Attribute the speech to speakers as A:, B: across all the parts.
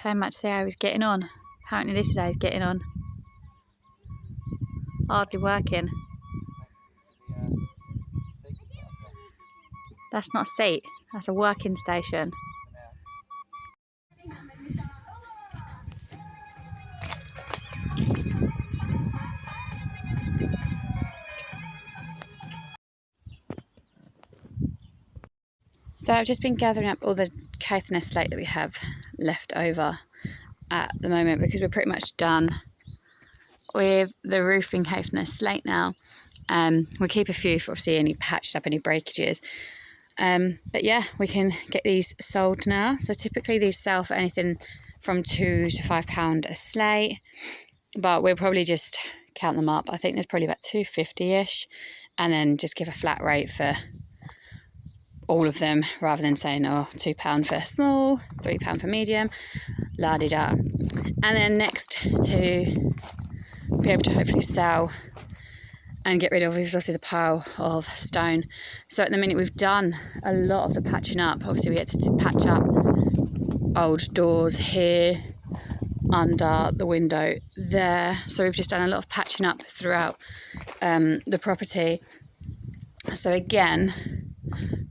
A: Came out to see how he's getting on. Apparently this is how he's getting on. Hardly working. That's not a seat, that's a working station. So I've just been gathering up all the Caithness slate that we have left over at the moment, because we're pretty much done with the roofing Caithness slate now. We'll keep a few for obviously any patched up, any breakages. But yeah, we can get these sold now. So typically these sell for anything from £2 to £5 a slate, but we'll probably just count them up. I think there's probably about 250-ish, and then just give a flat rate for all of them, rather than saying, oh, £2 for small, £3 for medium, la-di-da. And then next, to be able to hopefully sell and get rid of is obviously the pile of stone. So at the minute we've done a lot of the patching up. Obviously we had to patch up old doors here, under the window there. So we've just done a lot of patching up throughout the property. So again,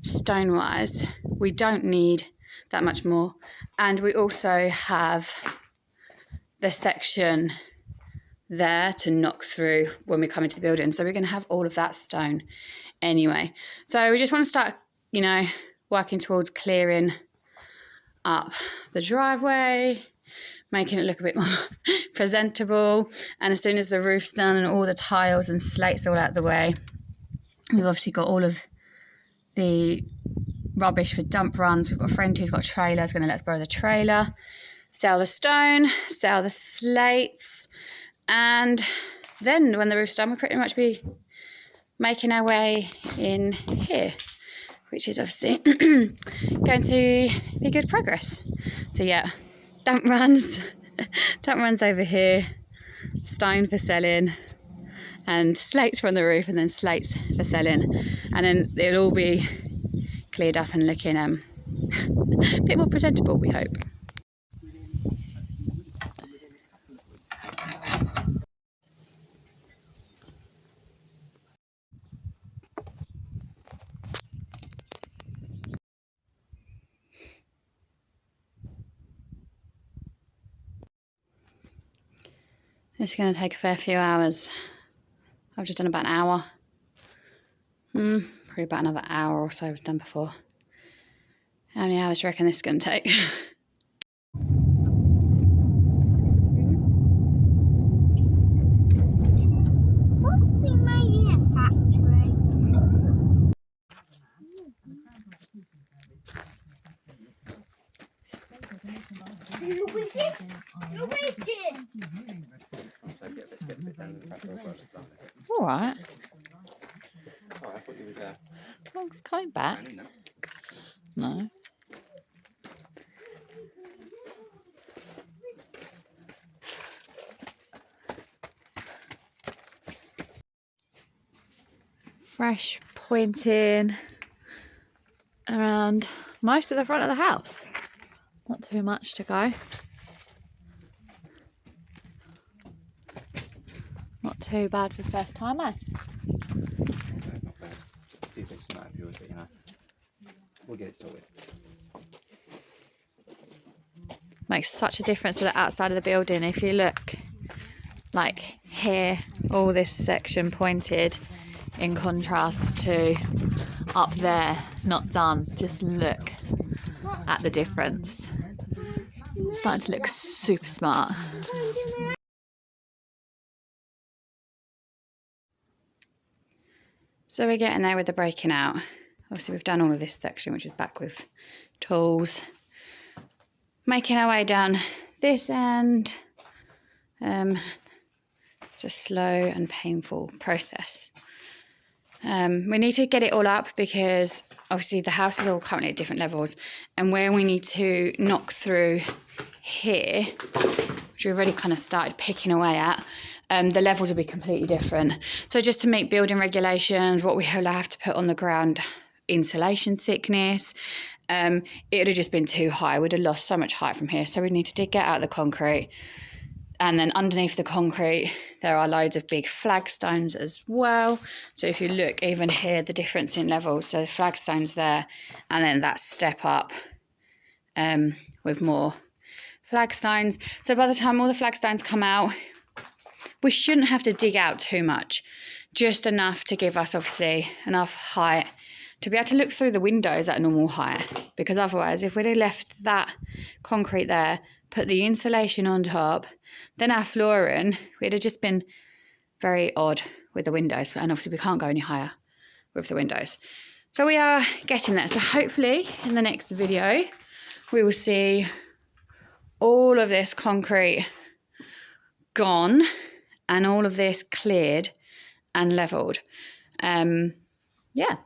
A: stone wise, we don't need that much more. And we also have the section there to knock through when we come into the building, so we're going to have all of that stone anyway. So we just want to start, you know, working towards clearing up the driveway, making it look a bit more presentable. And as soon as the roof's done and all the tiles and slates all out of the way, we've obviously got all of the rubbish for dump runs. We've got a friend who's got a trailer, is going to let us borrow the trailer, sell the stone, sell the slates. And then when the roof's done, we'll pretty much be making our way in here, which is obviously going to be good progress. So yeah, dump runs over here, stone for selling, and slates from the roof, and then slates for selling. And then it'll all be cleared up and looking a bit more presentable, we hope. It's going to take a fair few hours. I've just done about an hour. Probably about another hour or so was done before. How many hours do you reckon this is going to take? All right.
B: Oh, I thought you were
A: Well, it's coming back. No. Fresh pointing around most of the front of the house. Not too much to go. Not too bad for the first time, eh?
B: not bad. A few bits might have yours, but you know, we'll get it sorted.
A: Makes such a difference to the outside of the building. If you look, like here, all this section pointed in contrast to up there, not done. Just look at the difference. It's starting to look super smart. So we're getting there with the breaking out. Obviously we've done all of this section, which is back with tools. Making our way down this end. It's a slow and painful process. We need to get it all up because obviously the house is all currently at different levels, and where we need to knock through here, which we've already kind of started picking away at, the levels will be completely different. So just to meet building regulations, what we will have to put on the ground, insulation thickness, it would have just been too high. We'd have lost so much height from here. So we need to get out the concrete. And then underneath the concrete, there are loads of big flagstones as well. So if you look even here, the difference in levels, so the flagstones there, and then that step up with more flagstones. So by the time all the flagstones come out, we shouldn't have to dig out too much, just enough to give us obviously enough height to be able to look through the windows at normal height. Because otherwise, if we'd have left that concrete there, put the insulation on top, then our flooring, it'd have just been very odd with the windows. And obviously we can't go any higher with the windows. So we are getting there. So hopefully in the next video, we will see all of this concrete gone and all of this cleared and levelled. Yeah.